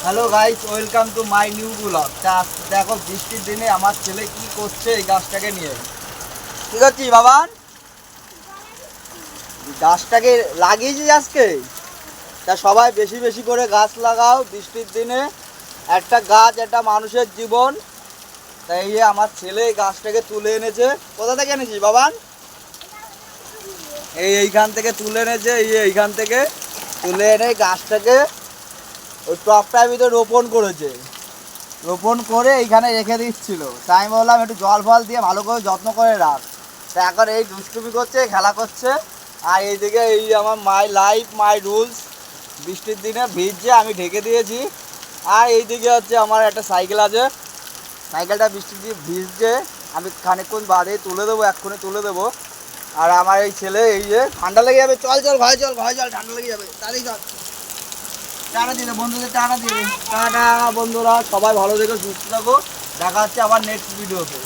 Hello guys, welcome to my new blog. দেখো বৃষ্টির দিনে আমার ছেলে কি করছে এই গাছটাকে নিয়ে। কি করছিস বাবান? গাছটাকে লাগিয়েছিস আজকে? তা সবাই বেশি বেশি করে গাছ লাগাও বৃষ্টির দিনে। একটা গাছ একটা মানুষের জীবন। তাই এই যে আমার ছেলে এই গাছটাকে তুলে এনেছে। কোথা থেকে এনেছিস বাবান? এইখান থেকে তুলে এনেছে। এইখান থেকে তুলে এনে গাছটাকে ওই টবটার ভিতরে রোপণ করেছে। রোপণ করে এইখানে রেখে দিচ্ছিল। তাই আমি বললাম একটু জল ফল দিয়ে ভালো করে যত্ন করে রাখ। তা এখন এই দুষ্টুমি করছে, খেলা করছে। আর এইদিকে এই আমার মাই লাইফ মাই রুলস, বৃষ্টির দিনে ভিজছে আমি ঢেকে দিয়েছি। আর এইদিকে হচ্ছে আমার একটা সাইকেল আছে, সাইকেলটা বৃষ্টির দিয়ে ভিজছে, আমি খানিকক্ষণ বাদে তুলে দেবো, এক্ষুনি তুলে দেবো। আর আমার এই ছেলে এই যে ঠান্ডা লেগে যাবে, চল চল ঘরে চল, ঘরে চল, ঠান্ডা লেগে যাবে, তাড়াতাড়ি চল। টাটা দিয়ে দাও বন্ধুদের, টাটা দিয়ে দাও। টাটা বন্ধুরা, সবাই ভালো থেকো, সুস্থ থাকো। দেখা হচ্ছে আবার নেক্সট ভিডিওতে।